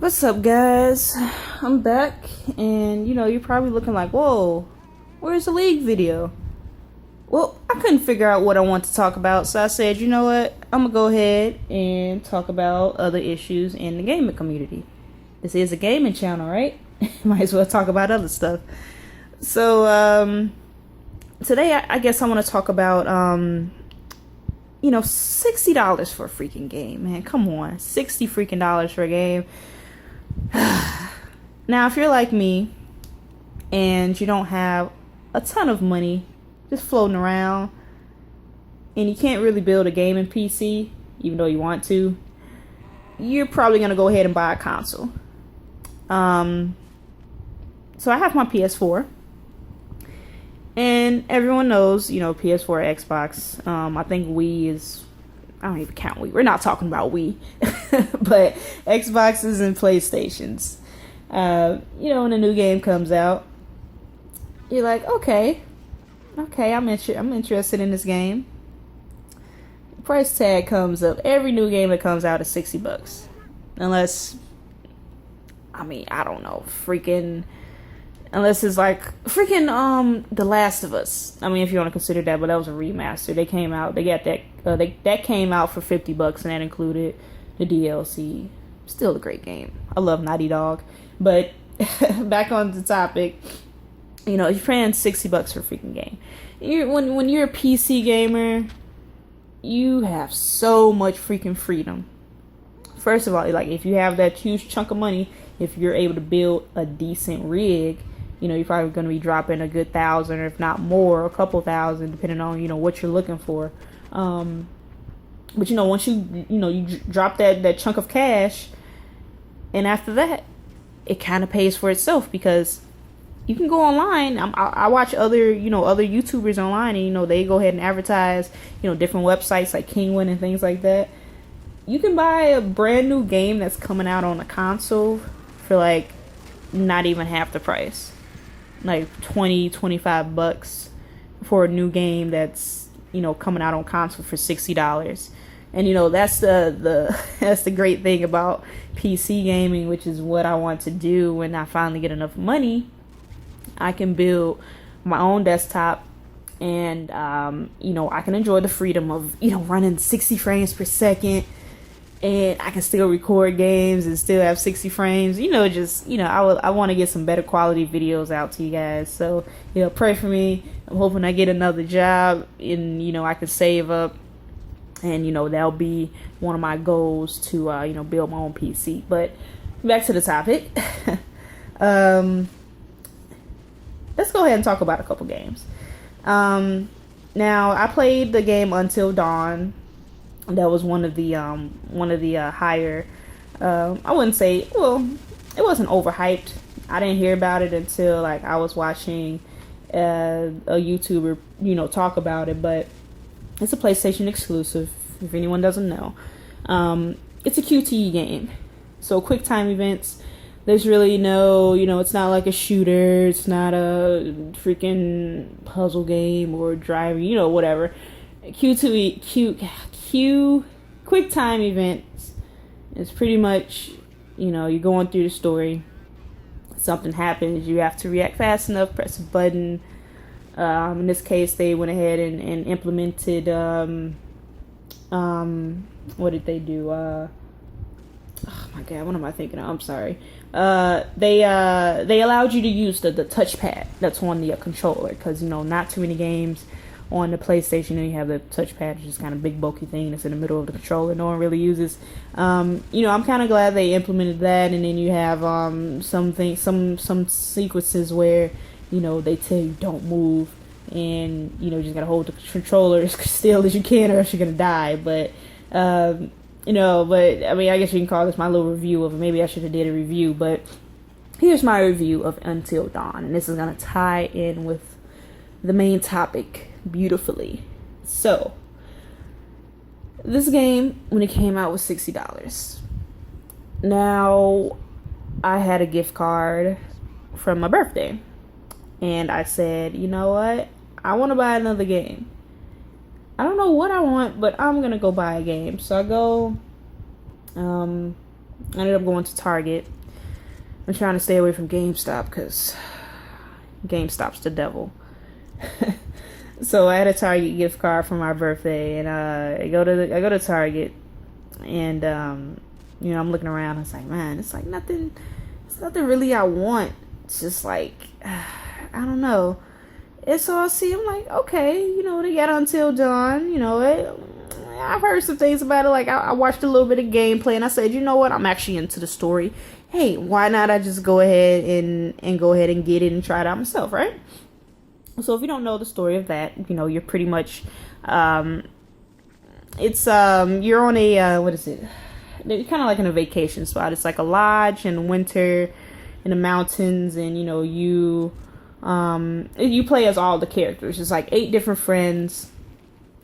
What's up, guys? I'm back, and you're probably looking like, whoa, where's the League video? Well, I couldn't figure out what I want to talk about, so I said, you know what? I'm gonna go ahead and talk about other issues in the gaming community. This is a gaming channel, right? Might as well talk about other stuff. So, today I guess I want to talk about, $60 for a freaking game, man. Come on, $60 freaking dollars for a game. Now, if you're like me and you don't have a ton of money just floating around and you can't really build a gaming PC, even though you want to, you're probably going to go ahead and buy a console. So I have my PS4. And everyone knows, PS4, Xbox. I think Wii is... I don't even count Wii. We're not talking about Wii. But Xboxes and PlayStations. When a new game comes out, you're like, okay, I'm interested in this game. The price tag comes up. Every new game that comes out is $60. Unless, I don't know, unless it's like freaking The Last of Us. If you want to consider that, but that was a remaster. They came out. They got that. That came out for $50, and that included the DLC. Still a great game. I love Naughty Dog. But back on the topic, you're paying $60 for a freaking game. When you're a PC gamer, you have so much freaking freedom. First of all, like if you have that huge chunk of money, if you're able to build a decent rig, you're probably going to be dropping a good $1,000, or if not more, a couple thousand, depending on what you're looking for. But once you drop that chunk of cash, and after that, it kind of pays for itself, because you can go online. I watch other YouTubers online, and they go ahead and advertise different websites like Kingwin and things like that. You can buy a brand new game that's coming out on a console for like not even half the price, like $20-$25 for a new game that's coming out on console for $60. And that's the that's the great thing about PC gaming, which is what I want to do when I finally get enough money. I can build my own desktop, and I can enjoy the freedom of running 60 frames per second, and I can still record games and still have 60 frames. I want to get some better quality videos out to you guys. So, pray for me. I'm hoping I get another job, and I can save up, and that'll be one of my goals to build my own PC. But back to the topic. Let's go ahead and talk about a couple games. Now, I played the game Until Dawn. That was one of the higher. I wouldn't say, well, it wasn't overhyped. I didn't hear about it until I was watching a YouTuber talk about it. But it's a PlayStation exclusive, if anyone doesn't know. It's a QTE game, so quick time events. There's really no, it's not like a shooter. It's not a freaking puzzle game or driving, whatever. Quick time events. It's pretty much, you're going through the story. Something happens. You have to react fast enough, press a button. In this case, they went ahead and implemented, what did they do? Oh my god, what am I thinking of? I'm sorry. They allowed you to use the touchpad that's on the controller, because not too many games on the PlayStation you have the touchpad. It's just kind of big bulky thing that's in the middle of the controller no one really uses. I'm kind of glad they implemented that. And then you have some sequences where they tell you don't move, and you just gotta hold the controller as still as you can, or else you're gonna die. But I guess you can call this my little review of it. Maybe I should have did a review, but here's my review of Until Dawn, and this is gonna tie in with the main topic beautifully. So, this game, when it came out, was $60. Now, I had a gift card from my birthday, and I said, you know what? I want to buy another game. I don't know what I want, but I'm gonna go buy a game. So I go I ended up going to Target. I'm trying to stay away from GameStop because GameStop's the devil. So I had a Target gift card for my birthday, and I go to Target, and I'm looking around. And it's like, man, it's like nothing. It's nothing really I want. It's just like I don't know. And so I see, I'm like, okay, they got Until Dawn. I've heard some things about it. Like I watched a little bit of gameplay, and I said, you know what? I'm actually into the story. Hey, why not? I just go ahead and go ahead and get it and try it out myself, right? So if you don't know the story of that, you're pretty much, it's you're on a what is it? You're kind of like in a vacation spot. It's like a lodge in winter in the mountains, and you play as all the characters. It's like 8 different friends.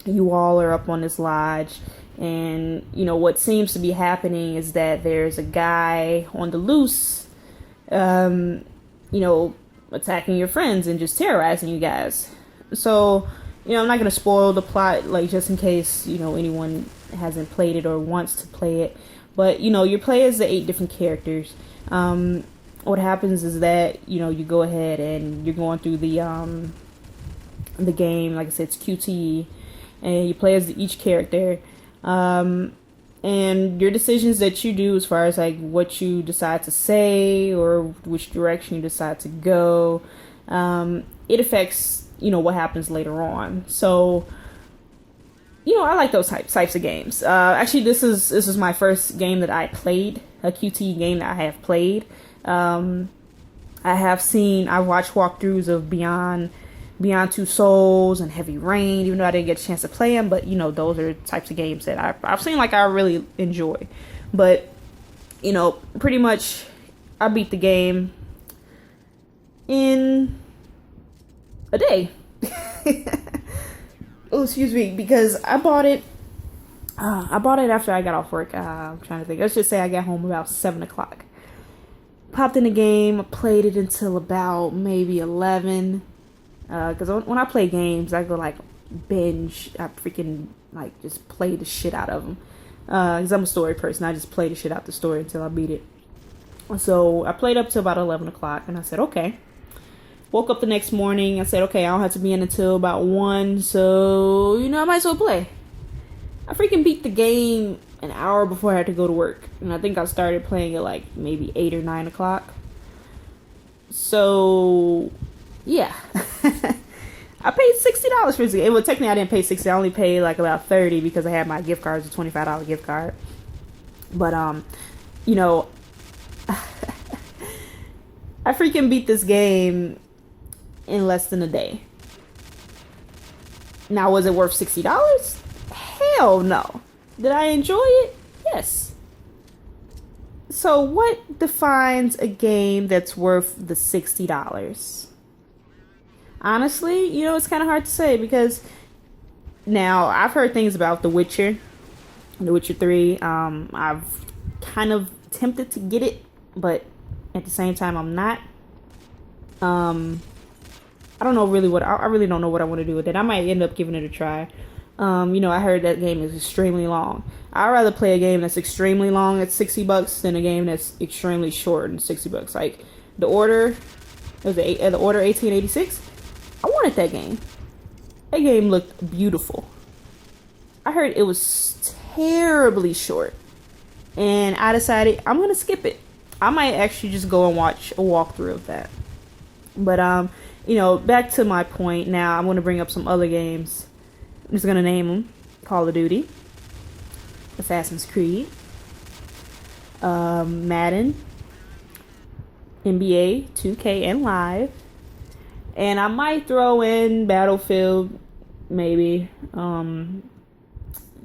You all are up on this lodge, and what seems to be happening is that there's a guy on the loose, attacking your friends and just terrorizing you guys. So, I'm not going to spoil the plot, like, just in case, anyone hasn't played it or wants to play it. But, you play as the 8 different characters. What happens is that, you go ahead and you're going through the game. Like I said, it's QTE. And you play as each character. And your decisions that you do as far as like what you decide to say or which direction you decide to go, it affects, what happens later on. So, I like those types of games. Actually, this is my first game that I played, a QT game that I have played. I watched walkthroughs of Beyond Two Souls and Heavy Rain, even though I didn't get a chance to play them. But, those are types of games that I've seen like I really enjoy. But, pretty much I beat the game in a day. Oh, excuse me, because I bought it after I got off work. I'm trying to think. Let's just say I got home about 7 o'clock. Popped in the game, played it until about maybe 11. Because when I play games, I go like binge. I freaking like just play the shit out of them. Because I'm a story person. I just play the shit out the story until I beat it. So I played up to about 11 o'clock, and I said, okay. Woke up the next morning. I said, okay, I don't have to be in until about 1. So, I might as well play. I freaking beat the game an hour before I had to go to work. And I think I started playing at like maybe 8 or 9 o'clock. So, yeah. I paid $60 for this game. Well, technically I didn't pay $60. I only paid like about $30 because I had my gift card. It's a $25 gift card. But, I freaking beat this game in less than a day. Now, was it worth $60? Hell no. Did I enjoy it? Yes. So what defines a game that's worth the $60? Honestly, it's kind of hard to say because now I've heard things about The Witcher 3. I've kind of tempted to get it, but at the same time, I'm not. I don't know really I really don't know what I want to do with it. I might end up giving it a try. I heard that game is extremely long. I'd rather play a game that's extremely long at $60 than a game that's extremely short and $60. Like The Order, The Order 1886. I wanted that game. That game looked beautiful. I heard it was terribly short, and I decided I'm gonna skip it. I might actually just go and watch a walkthrough of that. But back to my point. Now I'm gonna bring up some other games. I'm just gonna name them: Call of Duty, Assassin's Creed, Madden, NBA 2K and Live, and I might throw in Battlefield, maybe.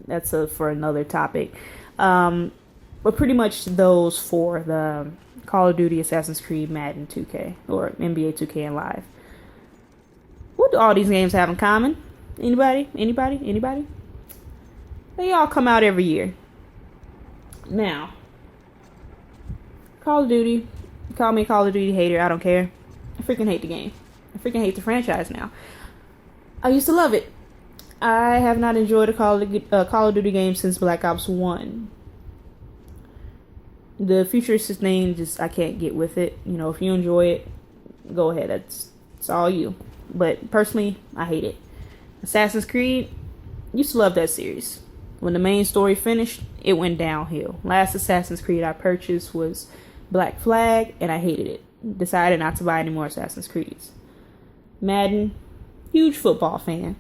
That's for another topic. But pretty much those 4: the Call of Duty, Assassin's Creed, Madden 2K, or NBA 2K and Live. What do all these games have in common? Anybody? They all come out every year. Now, Call of Duty, call me a Call of Duty hater, I don't care. I freaking hate the game. I freaking hate the franchise now. I used to love it. I have not enjoyed a Call of Duty game since Black Ops 1. The futuristic thing, just I can't get with it. You know, if you enjoy it, go ahead. It's all you. But personally, I hate it. Assassin's Creed, used to love that series. When the main story finished, it went downhill. Last Assassin's Creed I purchased was Black Flag, and I hated it. Decided not to buy any more Assassin's Creeds. Madden, huge football fan.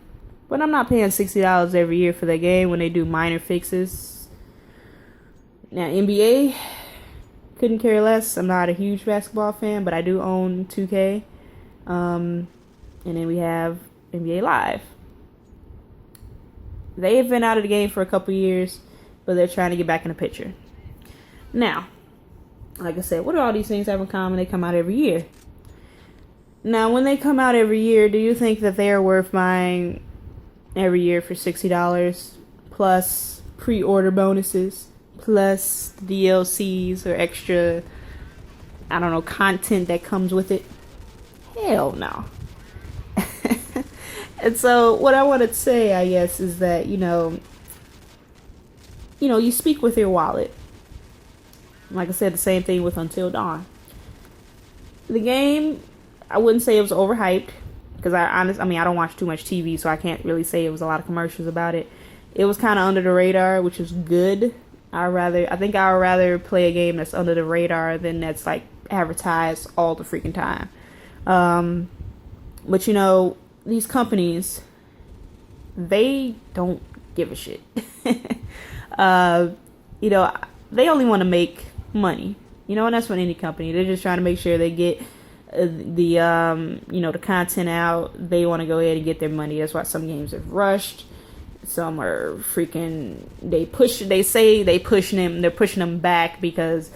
But I'm not paying $60 every year for that game when they do minor fixes. Now, NBA, couldn't care less. I'm not a huge basketball fan, but I do own 2K. And then we have NBA Live. They've been out of the game for a couple years, but they're trying to get back in the picture. Now, like I said, what do all these things have in common? They come out every year. Now, when they come out every year, do you think that they are worth buying every year for $60 plus pre-order bonuses plus DLCs or extra, I don't know, content that comes with it? Hell no. And so what I want to say, I guess, is that, you speak with your wallet. Like I said, the same thing with Until Dawn. The game, I wouldn't say it was overhyped, because I don't watch too much TV, so I can't really say it was a lot of commercials about it. It was kind of under the radar, which is good. I think I would rather play a game that's under the radar than that's like advertised all the freaking time. But these companies, they don't give a shit. They only want to make money. And that's what any company. They're just trying to make sure they get the content out. They want to go ahead and get their money. That's why some games are rushed. Some are freaking, they're pushing them back because,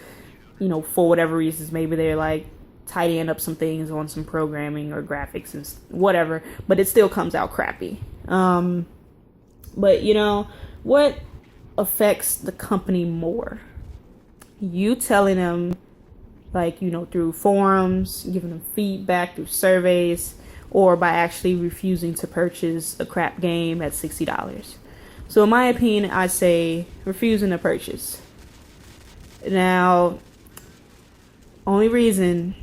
for whatever reasons, maybe they're like tidying up some things on some programming or graphics and whatever, but it still comes out crappy. But what affects the company more? You telling them, through forums, giving them feedback through surveys, or by actually refusing to purchase a crap game at $60. So in my opinion, I say refusing to purchase. Now, only reason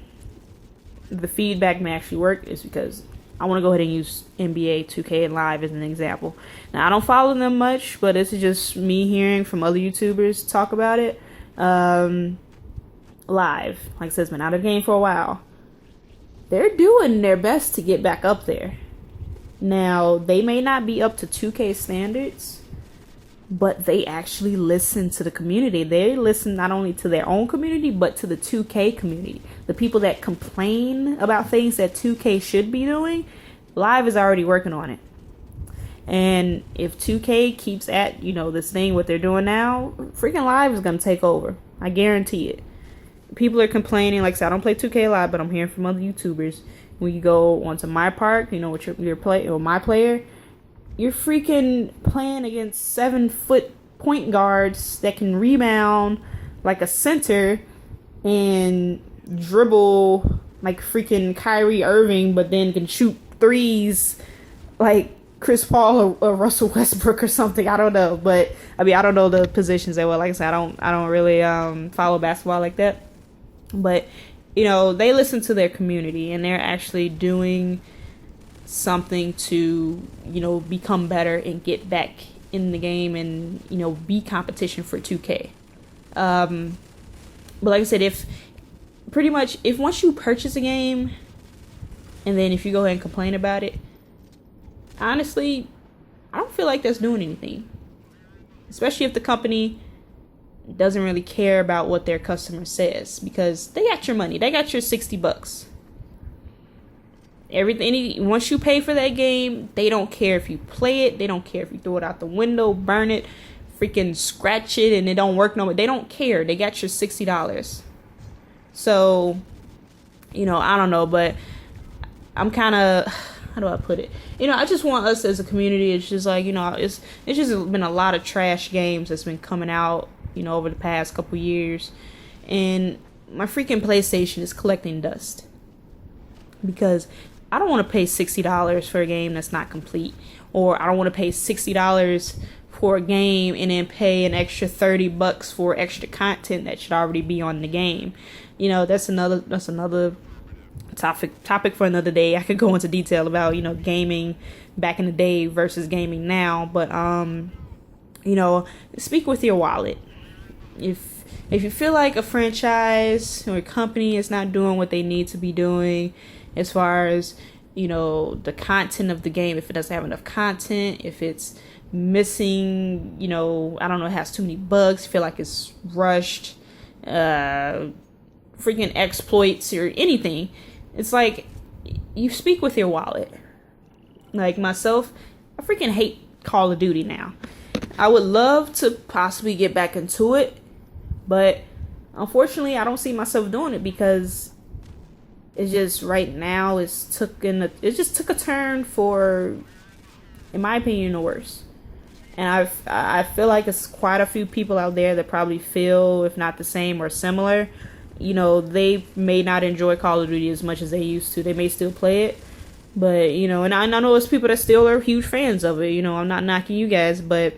the feedback may actually work is because I want to go ahead and use NBA 2K Live as an example. Now, I don't follow them much, but this is just me hearing from other YouTubers talk about it. Live, like I said, it's been out of the game for a while. They're doing their best to get back up there. Now, they may not be up to 2K standards, but they actually listen to the community. They listen not only to their own community, but to the 2K community. The people that complain about things that 2K should be doing, Live is already working on it. And if 2K keeps at, this thing, what they're doing now, freaking Live is going to take over. I guarantee it. People are complaining, like I said, I don't play 2K Live, but I'm hearing from other YouTubers. When you go onto My Park, with your play or My Player, you're freaking playing against 7-foot point guards that can rebound like a center and dribble like freaking Kyrie Irving, but then can shoot threes like Chris Paul or Russell Westbrook or something. I don't know, but I don't know the positions that well. Like I said, I don't really follow basketball like that. But they listen to their community, and they're actually doing something to become better and get back in the game and be competition for 2K. But like I said, if once you purchase a game and then if you go ahead and complain about it, honestly, I don't feel like that's doing anything. Especially if the company doesn't really care about what their customer says, because they got your money. They got your $60. Everything, once you pay for that game, they don't care if you play it. They don't care if you throw it out the window, burn it, freaking scratch it, and it don't work no more. They don't care. They got your $60. So, I don't know, but I'm kind of, how do I put it? I just want us as a community. It's just like, it's just been a lot of trash games that's been coming out, over the past couple years. And my freaking PlayStation is collecting dust. Because I don't want to pay $60 for a game that's not complete. Or I don't want to pay $60 for a game and then pay an extra $30 for extra content that should already be on the game. You know, that's another topic for another day. I could go into detail about, you know, gaming back in the day versus gaming now, but you know, speak with your wallet. If you feel like a franchise or a company is not doing what they need to be doing as far as, you know, the content of the game, if it doesn't have enough content, if it's missing, you know, I don't know, it has too many bugs, feel like it's rushed, freaking exploits or anything, it's like, you speak with your wallet. Like myself, I freaking hate Call of Duty now. I would love to possibly get back into it, but unfortunately I don't see myself doing it because it's just right now it just took a turn for, in my opinion, the worst. And I feel like it's quite a few people out there that probably feel, if not the same or similar. You know, they may not enjoy Call of Duty as much as they used to. They may still play it, but, you know, and I know there's people that still are huge fans of it. You know, I'm not knocking you guys, but,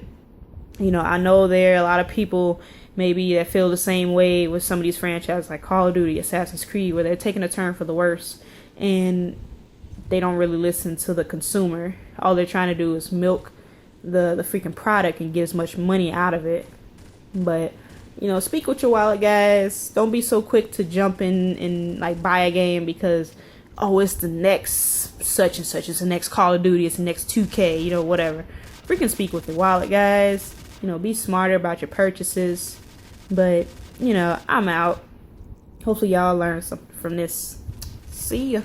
you know, I know there are a lot of people maybe that feel the same way with some of these franchises like Call of Duty, Assassin's Creed, where they're taking a turn for the worse and they don't really listen to the consumer. All they're trying to do is milk the freaking product and get as much money out of it. But, you know, speak with your wallet, guys. Don't be so quick to jump in and like buy a game because, oh, it's the next such and such, it's the next Call of Duty, it's the next 2K, you know, whatever. Freaking speak with your wallet, guys. You know, be smarter about your purchases. But, you know, I'm out. Hopefully y'all learned something from this. See ya.